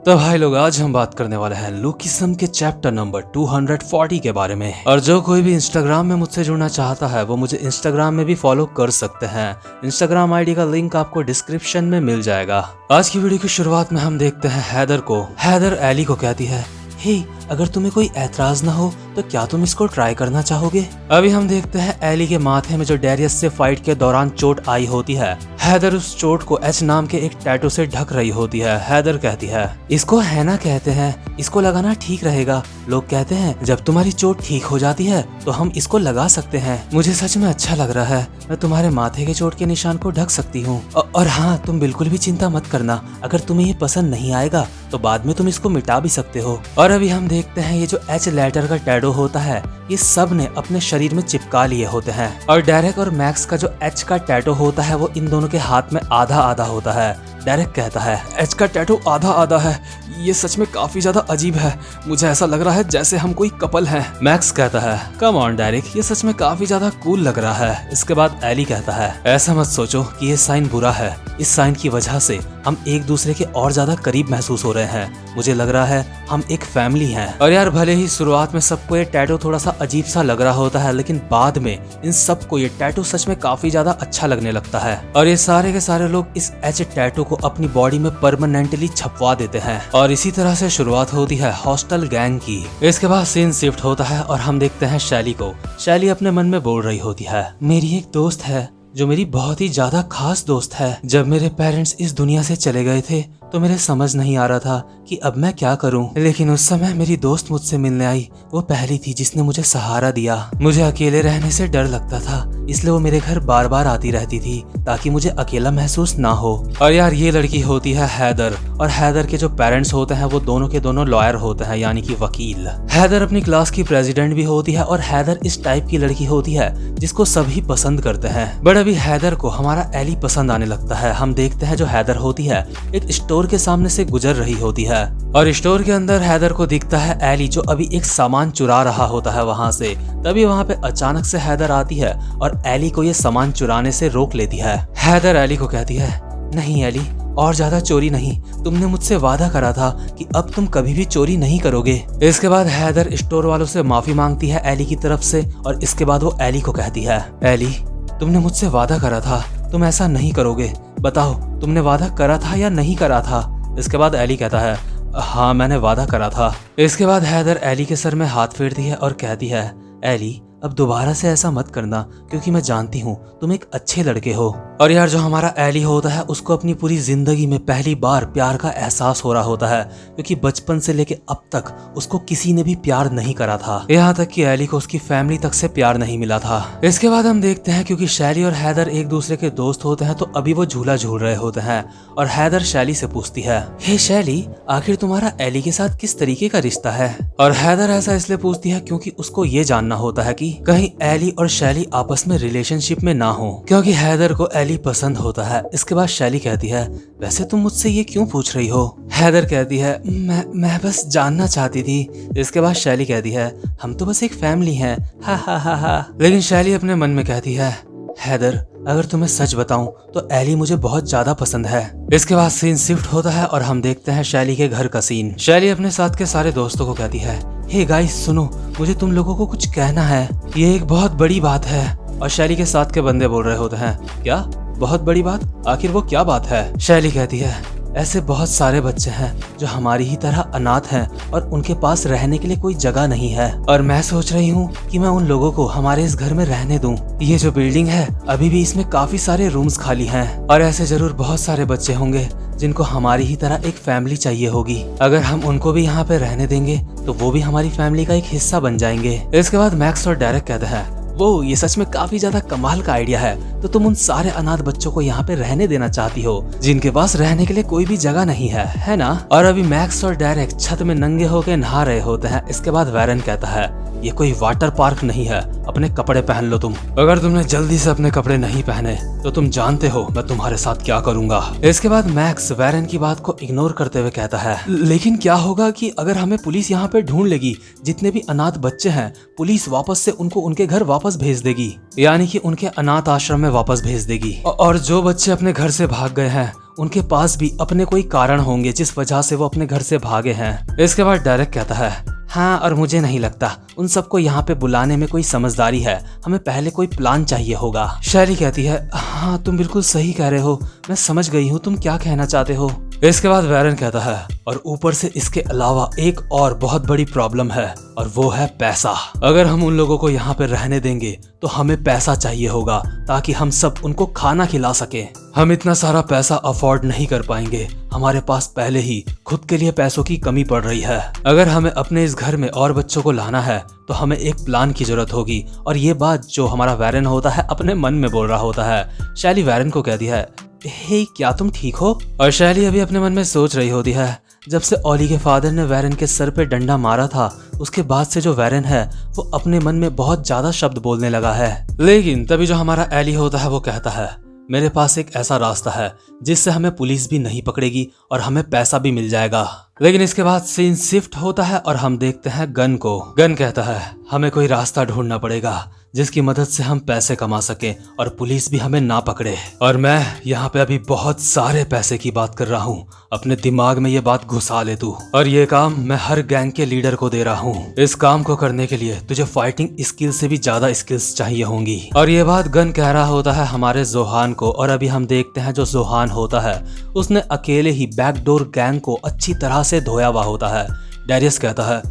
तो भाई लोग, आज हम बात करने वाले हैं लुकिज्म के चैप्टर नंबर 240 के बारे में। और जो कोई भी इंस्टाग्राम में मुझसे जुड़ना चाहता है वो मुझे इंस्टाग्राम में भी फॉलो कर सकते हैं। इंस्टाग्राम आईडी का लिंक आपको डिस्क्रिप्शन में मिल जाएगा। आज की वीडियो की शुरुआत में हम देखते हैं हैदर को। हैदर एली को कहती है, हे अगर तुम्हें कोई ऐतराज ना हो तो क्या तुम इसको ट्राई करना चाहोगे। अभी हम देखते हैं एली के माथे में जो डेरियस से फाइट के दौरान चोट आई होती है। हैदर उस चोट को एच नाम के एक टैटू से ढक रही होती है। हैदर कहती है, इसको हैना कहते हैं, इसको लगाना ठीक रहेगा। लोग कहते हैं जब तुम्हारी चोट ठीक हो जाती है तो हम इसको लगा सकते हैं। मुझे सच में अच्छा लग रहा है, मैं तुम्हारे माथे के चोट के निशान को ढक सकती हूँ। और हाँ, तुम बिल्कुल भी चिंता मत करना, अगर तुम्हें ये पसंद नहीं आएगा तो बाद में तुम इसको मिटा भी सकते हो। और अभी हम देखते हैं ये जो एच लेटर का टैटू होता है ये सब ने अपने शरीर में चिपका लिए होते हैं। और डेरेक और मैक्स का जो एच का टैटू होता है वो इन दोनों के हाथ में आधा आधा होता है। डेरेक कहता है, एच का टैटू आधा आधा है, ये सच में काफी ज्यादा अजीब है, मुझे ऐसा लग रहा है जैसे हम कोई कपल हैं। मैक्स कहता है, कम ऑन डेरेक, ये सच में काफी ज्यादा कूल लग रहा है। इसके बाद एली कहता है, ऐसा मत सोचो कि ये साइन बुरा है, इस साइन की वजह से हम एक दूसरे के और ज्यादा करीब महसूस हो रहे हैं। मुझे लग रहा है हम एक फैमिली हैं। और यार भले ही शुरुआत में सबको ये टैटू थोड़ा सा अजीब सा लग रहा होता है, लेकिन बाद में इन सबको ये टैटू सच में काफी ज्यादा अच्छा लगने लगता है। और ये सारे के सारे लोग इस एच टैटू को अपनी बॉडी में परमानेंटली छपवा देते हैं। और इसी तरह से शुरुआत होती है हॉस्टल गैंग की। इसके बाद सीन शिफ्ट होता है और हम देखते हैं शैली को। शैली अपने मन में बोल रही होती है, मेरी एक दोस्त है जो मेरी बहुत ही ज्यादा खास दोस्त है। जब मेरे पेरेंट्स इस दुनिया से चले गए थे तो मेरे समझ नहीं आ रहा था कि अब मैं क्या करूं, लेकिन उस समय मेरी दोस्त मुझसे मिलने आई। वो पहली थी जिसने मुझे सहारा दिया। मुझे अकेले रहने से डर लगता था, इसलिए वो मेरे घर बार बार आती रहती थी ताकि मुझे अकेला महसूस ना हो। और यार ये लड़की होती है हैदर, और हैदर के जो पेरेंट्स होते हैं वो दोनों के दोनों लॉयर होते हैं, यानी कि वकील। हैदर अपनी क्लास की प्रेसिडेंट भी होती है और हैदर इस टाइप की लड़की होती है जिसको सभी पसंद करते हैं। बट अभी हैदर को हमारा एली पसंद आने लगता है। हम देखते हैं जो हैदर होती है एक स्टोर के सामने से गुजर रही होती है और स्टोर के अंदर हैदर को दिखता है एली जो अभी एक सामान चुरा रहा होता है वहां से। तभी वहां पे अचानक से हैदर आती है और एली को ये सामान चुराने से रोक लेती है। हैदर एली को कहती है, नहीं एली, और ज्यादा चोरी नहीं, तुमने मुझसे वादा करा था कि अब तुम कभी भी चोरी नहीं करोगे। इसके बाद हैदर स्टोर वालों से माफी मांगती है एली की तरफ से। और इसके बाद वो एली को कहती है, एली तुमने मुझसे वादा करा था, तुम ऐसा नहीं करोगे, बताओ तुमने वादा करा था या नहीं करा था। इसके बाद एली कहता है, हाँ मैंने वादा करा था। इसके बाद हैदर एली के सर में हाथ फेरती है और कहती है, एली अब दोबारा से ऐसा मत करना, क्योंकि मैं जानती हूँ तुम एक अच्छे लड़के हो। और यार जो हमारा एली होता है उसको अपनी पूरी जिंदगी में पहली बार प्यार का एहसास हो रहा होता है, क्योंकि बचपन से लेके अब तक उसको किसी ने भी प्यार नहीं करा था। यहाँ तक कि एली को उसकी फैमिली तक से प्यार नहीं मिला था। इसके बाद हम देखते हैं क्योंकि शैली और हैदर एक दूसरे के दोस्त होते हैं तो अभी वो झूला झूल रहे होते हैं। और हैदर शैली से पूछती है, हे शैली, आखिर तुम्हारा एली के साथ किस तरीके का रिश्ता है। और हैदर ऐसा इसलिए पूछती है क्योंकि उसको ये जानना होता है कि कहीं एली और शैली आपस में रिलेशनशिप में ना हो, क्योंकि हैदर को एली पसंद होता है। इसके बाद शैली कहती है, वैसे तुम मुझसे ये क्यों पूछ रही हो। हैदर कहती है, मैं बस जानना चाहती थी। इसके बाद शैली कहती है, हम तो बस एक फैमिली हैं, हा हा हा हा। लेकिन शैली अपने मन में कहती है, हैदर अगर तुम्हें सच बताऊं तो एली मुझे बहुत ज्यादा पसंद है। इसके बाद सीन शिफ्ट होता है और हम देखते हैं शैली के घर का सीन। शैली अपने साथ के सारे दोस्तों को कहती है, हे गाइस सुनो, मुझे तुम लोगों को कुछ कहना है, ये एक बहुत बड़ी बात है। और शैली के साथ के बंदे बोल रहे होते हैं, क्या बहुत बड़ी बात, आखिर वो क्या बात है। शैली कहती है, ऐसे बहुत सारे बच्चे हैं जो हमारी ही तरह अनाथ हैं और उनके पास रहने के लिए कोई जगह नहीं है, और मैं सोच रही हूँ कि मैं उन लोगों को हमारे इस घर में रहने दूं। ये जो बिल्डिंग है अभी भी इसमें काफी सारे रूम्स खाली हैं, और ऐसे जरूर बहुत सारे बच्चे होंगे जिनको हमारी ही तरह एक फैमिली चाहिए होगी। अगर हम उनको भी यहाँ पे रहने देंगे तो वो भी हमारी फैमिली का एक हिस्सा बन जाएंगे। इसके बाद मैक्स और डेरेक कहते हैं, वो ये सच में काफी ज्यादा कमाल का आइडिया है, तो तुम उन सारे अनाथ बच्चों को यहाँ पे रहने देना चाहती हो जिनके पास रहने के लिए कोई भी जगह नहीं है ना। और अभी मैक्स और डेरेक छत में नंगे होके नहा रहे होते हैं। इसके बाद वैरन कहता है, ये कोई वाटर पार्क नहीं है, अपने कपड़े पहन लो तुम। अगर तुमने जल्दी से अपने कपड़े नहीं पहने तो तुम जानते हो मैं तुम्हारे साथ क्या करूंगा। इसके बाद मैक्स वैरन की बात को इग्नोर करते हुए कहता है, लेकिन क्या होगा कि अगर हमें पुलिस यहाँ पे ढूंढ लेगी, जितने भी अनाथ बच्चे हैं पुलिस वापस से उनको उनके घर वापस भेज देगी, यानी कि उनके अनाथ आश्रम में वापस भेज देगी। और जो बच्चे अपने घर से भाग गए हैं उनके पास भी अपने कोई कारण होंगे जिस वजह से वो अपने घर से भागे हैं। इसके बाद डेरेक कहता है हाँ, और मुझे नहीं लगता उन सबको यहाँ पे बुलाने में कोई समझदारी है, हमें पहले कोई प्लान चाहिए होगा। शैली कहती है हाँ तुम बिल्कुल सही कह रहे हो, मैं समझ गई हूँ तुम क्या कहना चाहते हो। इसके बाद वैरन कहता है और ऊपर से इसके अलावा एक और बहुत बड़ी प्रॉब्लम है और वो है पैसा। अगर हम उन लोगों को यहाँ पे रहने देंगे तो हमें पैसा चाहिए होगा ताकि हम सब उनको खाना खिला सके। हम इतना सारा पैसा अफोर्ड नहीं कर पाएंगे, हमारे पास पहले ही खुद के लिए पैसों की कमी पड़ रही है। अगर हमें अपने इस घर में और बच्चों को लाना है तो हमें एक प्लान की जरूरत होगी। और ये बात जो हमारा वैरन होता है अपने मन में बोल रहा होता है। शैली वैरन को कहती है हे क्या तुम ठीक हो? और शैली अभी अपने मन में सोच रही होती है जब से ओली के फादर ने वैरन के सर पे डंडा मारा था उसके बाद से जो वैरन है वो अपने मन में बहुत ज्यादा शब्द बोलने लगा है। लेकिन तभी जो हमारा एली होता है वो कहता है मेरे पास एक ऐसा रास्ता है जिससे हमें पुलिस भी नहीं पकड़ेगी और हमें पैसा भी मिल जाएगा। लेकिन इसके बाद सीन शिफ्ट होता है और हम देखते हैं गन को। गन कहता है हमें कोई रास्ता ढूंढना पड़ेगा जिसकी मदद से हम पैसे कमा सकें और पुलिस भी हमें ना पकड़े। और मैं यहाँ पे अभी बहुत सारे पैसे की बात कर रहा हूँ, अपने दिमाग में ये बात घुसा ले तू। और ये काम मैं हर गैंग के लीडर को दे रहा हूँ। इस काम को करने के लिए तुझे फाइटिंग स्किल से भी ज्यादा स्किल्स चाहिए होंगी। और ये बात गन कह रहा होता है हमारे जोहान को। और अभी हम देखते हैं जो जोहान होता है उसने अकेले ही बैकडोर गैंग को अच्छी तरह से धोया हुआ होता है। डैरियस कहता है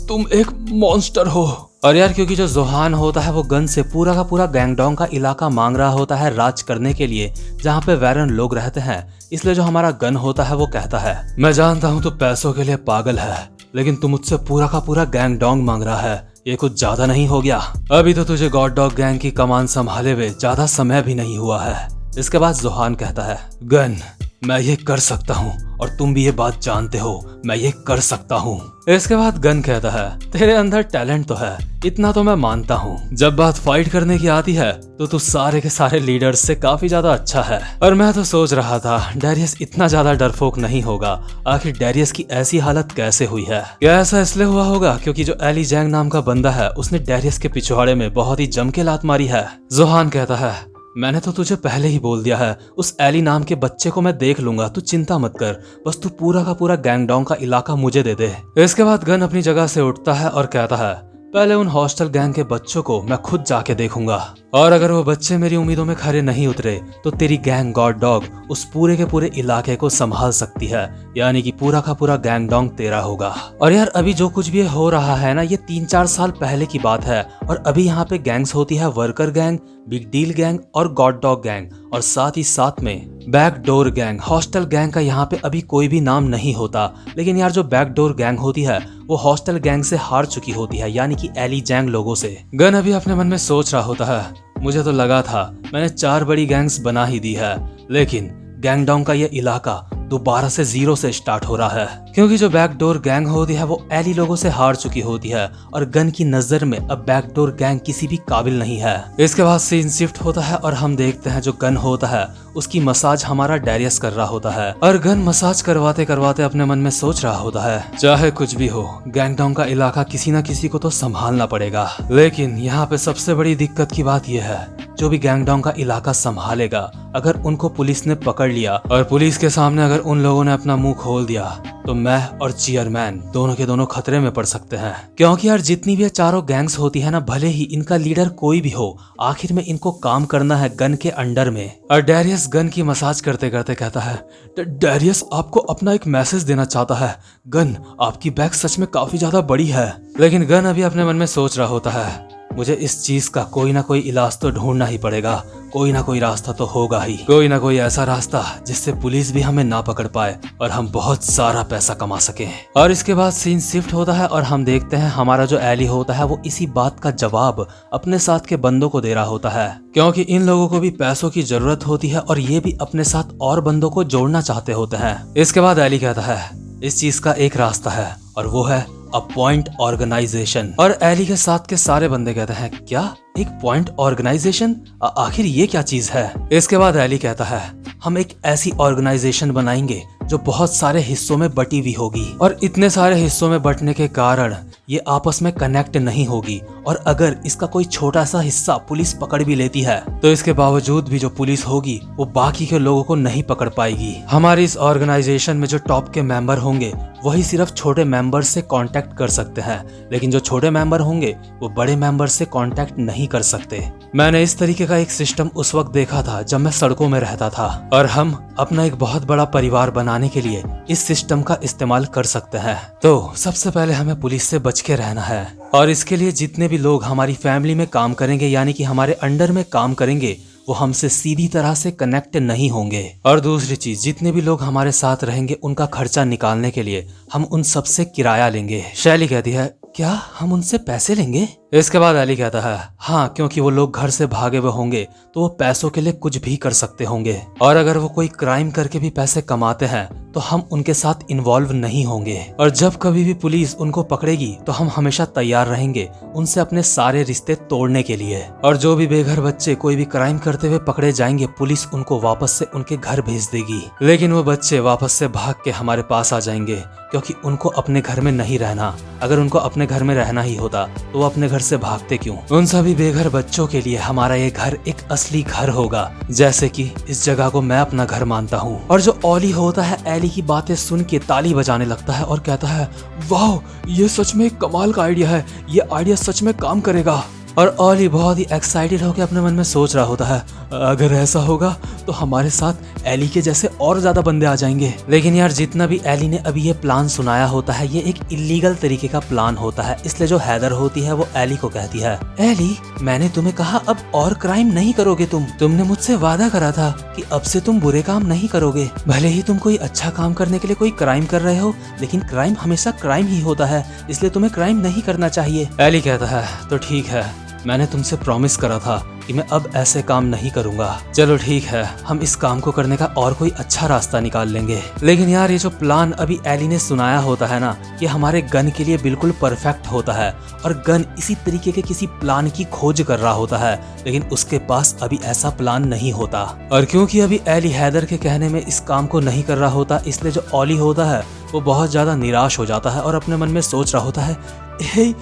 तुम एक मॉन्स्टर हो। और यार क्योंकि जो जोहान होता है वो गन से पूरा का पूरा गैंगडोंग का इलाका मांग रहा होता है राज करने के लिए जहाँ पे वैरन लोग रहते हैं, इसलिए जो हमारा गन होता है वो कहता है मैं जानता हूँ तू पैसों के लिए पागल है लेकिन तू मुझसे पूरा का पूरा गैंगडोंग मांग रहा है, ये कुछ ज्यादा नहीं हो गया? अभी तो तुझे गॉड डॉग गैंग की कमान संभाले हुए ज्यादा समय भी नहीं हुआ है। इसके बाद जोहान कहता है गन मैं ये कर सकता हूँ और तुम भी ये बात जानते हो, मैं ये कर सकता हूँ। इसके बाद गन कहता है तेरे अंदर टैलेंट तो है, इतना तो मैं मानता हूँ। जब बात फाइट करने की आती है तो तू सारे के सारे लीडर्स से काफी ज्यादा अच्छा है। और मैं तो सोच रहा था डैरियस इतना ज्यादा डरपोक नहीं होगा, आखिर डैरियस की ऐसी हालत कैसे हुई है? क्या ऐसा इसलिए हुआ होगा क्योंकि जो एली जैंग नाम का बंदा है उसने डैरियस के पिछवाड़े में बहुत ही जम के लात मारी है। जोहान कहता है मैंने तो तुझे पहले ही बोल दिया है उस एली नाम के बच्चे को मैं देख लूंगा, तू चिंता मत कर, बस तू पूरा का पूरा गैंगडोंग का इलाका मुझे दे दे। इसके बाद गन अपनी जगह से उठता है और कहता है पहले उन हॉस्टल गैंग के बच्चों को मैं खुद जाके देखूंगा और अगर वो बच्चे मेरी उम्मीदों में खरे नहीं उतरे तो तेरी गैंग गॉड डॉग उस पूरे के पूरे इलाके को संभाल सकती है, यानी कि पूरा का पूरा गैंगडोंग तेरा होगा। और यार अभी जो कुछ भी हो रहा है ना ये 3-4 साल पहले की बात है और अभी यहाँ पे गैंग्स होती है worker gang, big deal gang और गॉड डॉग गैंग और साथ ही साथ में बैकडोर गैंग। हॉस्टल गैंग का यहाँ पे अभी कोई भी नाम नहीं होता, लेकिन यार जो बैकडोर गैंग होती है वो हॉस्टल गैंग से हार चुकी होती है, यानी कि एली जैंग लोगों से। गन अभी अपने मन में सोच रहा होता है मुझे तो लगा था मैंने 4 बड़ी गैंग्स बना ही दी है, लेकिन गैंगडोंग का ये इलाका दोबारा से 0 से स्टार्ट हो रहा है क्योंकि जो बैकडोर गैंग होती है वो एली लोगों से हार चुकी होती है और गन की नजर में अब बैकडोर गैंग किसी भी काबिल नहीं है। इसके बाद सीन शिफ्ट होता है और हम देखते हैं जो गन होता है उसकी मसाज हमारा डैरियस कर रहा होता है और गन मसाज करवाते करवाते अपने मन में सोच रहा होता है चाहे कुछ भी हो गैंगडोंग का इलाका किसी न किसी को तो संभालना पड़ेगा। लेकिन यहाँ पे सबसे बड़ी दिक्कत की बात यह है जो भी गैंगडोंग का इलाका संभालेगा अगर उनको पुलिस ने पकड़ लिया और पुलिस के सामने अगर उन लोगों ने अपना मुंह खोल दिया तो मैं और चेयरमैन दोनों के दोनों खतरे में पड़ सकते हैं। क्योंकि यार जितनी भी चारों गैंग्स होती है ना, भले ही इनका लीडर कोई भी हो, आखिर में इनको काम करना है गन के अंडर में। और डैरियस गन की मसाज करते करते कहता है डैरियस आपको अपना एक मैसेज देना चाहता है, गन आपकी बैग सच में काफी ज्यादा बड़ी है। लेकिन गन अभी अपने मन में सोच रहा होता है मुझे इस चीज का कोई ना कोई इलाज तो ढूंढना ही पड़ेगा, कोई ना कोई रास्ता तो होगा ही, कोई ना कोई ऐसा रास्ता जिससे पुलिस भी हमें ना पकड़ पाए और हम बहुत सारा पैसा कमा सके। और इसके बाद सीन शिफ्ट होता है और हम देखते हैं हमारा जो एली होता है वो इसी बात का जवाब अपने साथ के बंदों को दे रहा होता है क्योंकि इन लोगों को भी पैसों की जरूरत होती है और ये भी अपने साथ और बंदों को जोड़ना चाहते होते हैं। इसके बाद एली कहता है इस चीज का एक रास्ता है और वो है अ पॉइंट ऑर्गेनाइजेशन। और एली के साथ के सारे बंदे कहते हैं क्या एक पॉइंट ऑर्गेनाइजेशन, आखिर ये क्या चीज है? इसके बाद एली कहता है हम एक ऐसी ऑर्गेनाइजेशन बनाएंगे जो बहुत सारे हिस्सों में बटी हुई होगी और इतने सारे हिस्सों में बटने के कारण ये आपस में कनेक्ट नहीं होगी और अगर इसका कोई छोटा सा हिस्सा पुलिस पकड़ भी लेती है तो इसके बावजूद भी जो पुलिस होगी वो बाकी के लोगों को नहीं पकड़ पाएगी। हमारी इस ऑर्गेनाइजेशन में जो टॉप के मेंबर होंगे वही सिर्फ छोटे मेंबर से कांटेक्ट कर सकते हैं, लेकिन जो छोटे मेंबर होंगे वो बड़े मेंबर से कांटेक्ट नहीं कर सकते। मैंने इस तरीके का एक सिस्टम उस वक्त देखा था जब मैं सड़कों में रहता था और हम अपना एक बहुत बड़ा परिवार बनाने के लिए इस सिस्टम का इस्तेमाल कर सकते हैं। तो सबसे पहले हमें पुलिस से बच के रहना है और इसके लिए जितने भी लोग हमारी फैमिली में काम करेंगे यानी कि हमारे अंडर में काम करेंगे वो हमसे सीधी तरह से कनेक्ट नहीं होंगे। और दूसरी चीज, जितने भी लोग हमारे साथ रहेंगे उनका खर्चा निकालने के लिए हम उन सबसे किराया लेंगे। शैली कहती है, क्या हम उनसे पैसे लेंगे? इसके बाद एली कहता है, हाँ, क्योंकि वो लोग घर से भागे हुए होंगे तो वो पैसों के लिए कुछ भी कर सकते होंगे और अगर वो कोई क्राइम करके भी पैसे कमाते हैं तो हम उनके साथ इन्वॉल्व नहीं होंगे और जब कभी भी पुलिस उनको पकड़ेगी तो हम हमेशा तैयार रहेंगे उनसे अपने सारे रिश्ते तोड़ने के लिए। और जो भी बेघर बच्चे कोई भी क्राइम करते हुए पकड़े जाएंगे पुलिस उनको वापस से उनके घर भेज देगी, लेकिन वो बच्चे वापस से भाग के हमारे पास आ जाएंगे क्योंकि उनको अपने घर में नहीं रहना। अगर उनको अपने घर में रहना ही होता तो वो अपने घर से भागते क्यों? उन सभी बेघर बच्चों के लिए हमारा ये घर एक असली घर होगा, जैसे कि इस जगह को मैं अपना घर मानता हूँ। और जो ओली होता है एली की बातें सुन के ताली बजाने लगता है और कहता है, वाह, ये सच में एक कमाल का आइडिया है, ये आइडिया सच में काम करेगा। और ओली बहुत ही एक्साइटेड होकर अपने मन में सोच रहा होता है, अगर ऐसा होगा तो हमारे साथ एली के जैसे और ज्यादा बंदे आ जाएंगे। लेकिन यार जितना भी एली ने अभी ये प्लान सुनाया होता है ये एक इलीगल तरीके का प्लान होता है, इसलिए जो हैदर होती है वो एली को कहती है, एली, मैंने तुम्हें कहा अब और क्राइम नहीं करोगे तुमने मुझसे वादा करा था कि अब से तुम बुरे काम नहीं करोगे। भले ही तुम कोई अच्छा काम करने के लिए कोई क्राइम कर रहे हो लेकिन क्राइम हमेशा क्राइम ही होता है, इसलिए तुम्हें क्राइम नहीं करना चाहिए। एली कहता है, तो ठीक है, मैंने तुमसे प्रॉमिस करा था कि मैं अब ऐसे काम नहीं करूंगा। चलो ठीक है, हम इस काम को करने का और कोई अच्छा रास्ता निकाल लेंगे। लेकिन यार ये जो प्लान अभी एली ने सुनाया होता है ना, ये हमारे गन के लिए बिल्कुल परफेक्ट होता है और गन इसी तरीके के किसी प्लान की खोज कर रहा होता है, लेकिन उसके पास अभी ऐसा प्लान नहीं होता। और क्योंकि अभी एली हैदर के कहने में इस काम को नहीं कर रहा होता, इसलिए जो ओली होता है वो बहुत ज्यादा निराश हो जाता है और अपने मन में सोच रहा होता है, हे,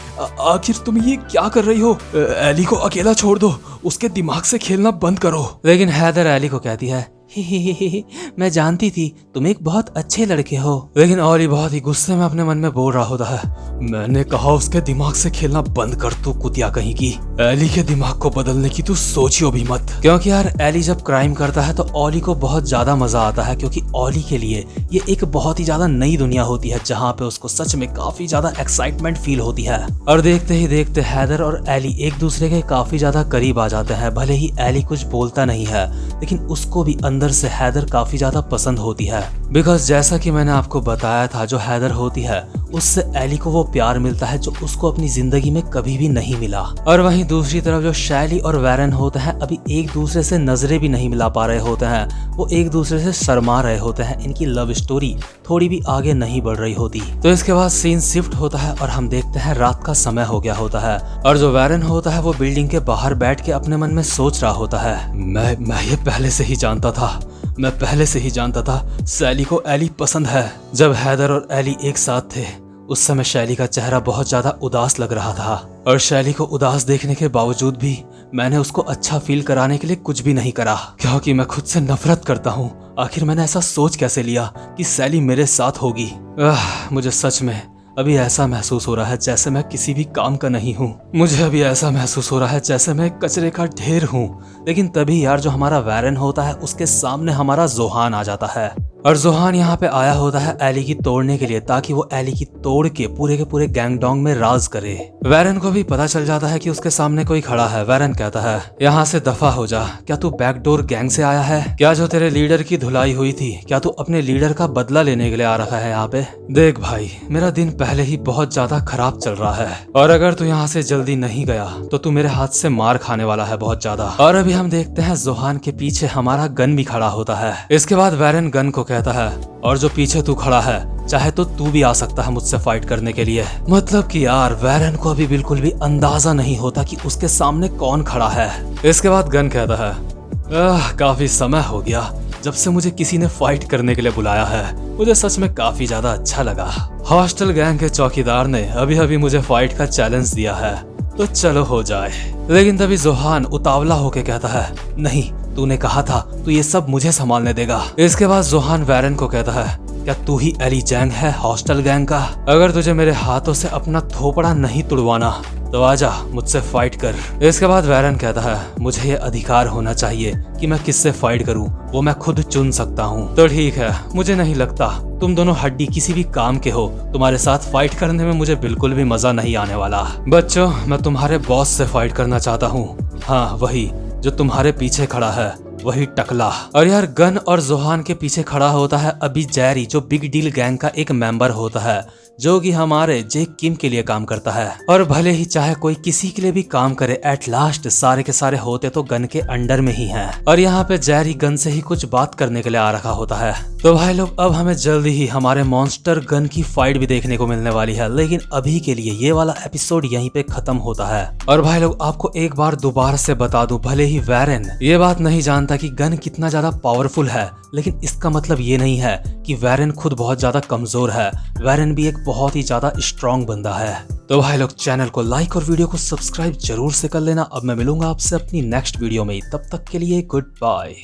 आखिर तुम ये क्या कर रही हो? एली को अकेला छोड़ दो, उसके दिमाग से खेलना बंद करो। लेकिन हैदर एली को कहती है, मैं जानती थी तुम एक बहुत अच्छे लड़के हो। लेकिन ओली बहुत ही गुस्से में अपने मन में बोल रहा होता है, मैंने कहा उसके दिमाग से खेलना बंद कर, तू कुतिया कहीं की। एली के दिमाग को बदलने की तू सोचियो भी मत। क्योंकि यार एली जब क्राइम करता है तो ओली को बहुत ज्यादा मजा आता है, क्योंकि ओली के लिए ये एक बहुत ही ज्यादा नई दुनिया होती है जहाँ पे उसको सच में काफी ज्यादा एक्साइटमेंट फील होती है। और देखते ही देखते हैदर और एली एक दूसरे के काफी ज्यादा करीब आ जाते हैं। भले ही एली कुछ बोलता नहीं है लेकिन उसको भी अंदर से हैदर काफी ज्यादा पसंद होती है, बिकॉज जैसा कि मैंने आपको बताया था जो हैदर होती है उससे एली को वो प्यार मिलता है जो उसको अपनी जिंदगी में कभी भी नहीं मिला। और वहीं दूसरी तरफ जो शैली और वैरन होते हैं अभी एक दूसरे से नजरें भी नहीं मिला पा रहे होते हैं, वो एक दूसरे से शर्मा रहे होते हैं, इनकी लव स्टोरी थोड़ी भी आगे नहीं बढ़ रही होती। तो इसके बाद सीन शिफ्ट होता है और हम देखते हैं रात का समय हो गया होता है और जो वैरन होता है वो बिल्डिंग के बाहर बैठ के अपने मन में सोच रहा होता है, मैं ये पहले से ही जानता था, मैं पहले से ही जानता था शैली को एली पसंद है। जब हैदर और एली एक साथ थे उस समय शैली का चेहरा बहुत ज्यादा उदास लग रहा था और शैली को उदास देखने के बावजूद भी मैंने उसको अच्छा फील कराने के लिए कुछ भी नहीं करा, क्योंकि मैं खुद से नफरत करता हूँ। आखिर मैंने ऐसा सोच कैसे लिया कि शैली मेरे साथ होगी। मुझे सच में अभी ऐसा महसूस हो रहा है जैसे मैं किसी भी काम का नहीं हूँ। मुझे अभी ऐसा महसूस हो रहा है जैसे मैं कचरे का ढेर हूँ। लेकिन तभी यार जो हमारा वैरन होता है उसके सामने हमारा जोहान आ जाता है और जोहान यहाँ पे आया होता है एली की तोड़ने के लिए, ताकि वो एली की तोड़ के पूरे गैंगडोंग में राज करे। वैरन को भी पता चल जाता है कि उसके सामने कोई खड़ा है। वैरन कहता है, यहाँ से दफा हो जा, क्या तू बैकडोर गैंग से आया है? क्या जो तेरे लीडर की धुलाई हुई थी, क्या तू अपने लीडर का बदला लेने के लिए आ रखा है यहाँ पे? देख भाई, मेरा दिन पहले ही बहुत ज्यादा खराब चल रहा है और अगर तू यहाँ से जल्दी नहीं गया तो तू मेरे हाथ से मार खाने वाला है बहुत ज्यादा। और अभी हम देखते हैं जोहान के पीछे हमारा गन भी खड़ा होता है। इसके बाद वैरन गन को कहता है, और जो पीछे तू खड़ा है चाहे तो तू भी आ सकता है मुझसे फाइट करने के लिए। मतलब कि यार वैरन को अभी बिल्कुल भी अंदाजा नहीं होता कि उसके सामने कौन खड़ा है। इसके बाद गन कहता है, काफी समय हो गया, जब से मुझे किसी ने फाइट करने के लिए बुलाया है मुझे सच में काफी ज्यादा अच्छा लगा। हॉस्टल गैंग के चौकीदार ने अभी अभी मुझे फाइट का चैलेंज दिया है, तो चलो हो जाए। लेकिन तभी जोहान उतावला होके कहता है, नहीं, तूने कहा था तू ये सब मुझे संभालने देगा। इसके बाद जोहान वैरन को कहता है, क्या तू ही एली जैंग है हॉस्टल गैंग का? अगर तुझे मेरे हाथों से अपना थोपड़ा नहीं तुड़वाना तो आजा मुझसे फाइट कर। इसके बाद वैरन कहता है, मुझे ये अधिकार होना चाहिए कि मैं किससे फाइट करूं, वो मैं खुद चुन सकता हूं। तो ठीक है, मुझे नहीं लगता तुम दोनों हड्डी किसी भी काम के हो। तुम्हारे साथ फाइट करने में मुझे बिल्कुल भी मजा नहीं आने वाला। बच्चों, मैं तुम्हारे बॉस से फाइट करना चाहता हूँ। हाँ, वही जो तुम्हारे पीछे खड़ा है, वही टकला। और यार गन और जोहान के पीछे खड़ा होता है अभी जेरी, जो बिग डील गैंग का एक मेंबर होता है, जो कि हमारे जेक किम के लिए काम करता है। और भले ही चाहे कोई किसी के लिए भी काम करे, एट लास्ट सारे के सारे होते तो गन के अंडर में ही हैं। और यहाँ पे जेरी गन से ही कुछ बात करने के लिए आ रखा होता है। तो भाई लोग, अब हमें जल्दी ही हमारे मॉन्स्टर गन की फाइट भी देखने को मिलने वाली है। लेकिन अभी के लिए ये वाला एपिसोड यहीं पे खत्म होता है। और भाई लोग, आपको एक बार दोबारा से बता दूं, भले ही वैरन ये बात नहीं जानता कि गन कितना ज्यादा पावरफुल है, लेकिन इसका मतलब ये नहीं है कि वैरन खुद बहुत ज्यादा कमजोर है। वैरन भी एक बहुत ही ज्यादा स्ट्रॉन्ग बंदा है। तो भाई लोग, चैनल को लाइक और वीडियो को सब्सक्राइब जरूर से कर लेना। अब मैं मिलूंगा आपसे अपनी नेक्स्ट वीडियो में, तब तक के लिए गुड बाय।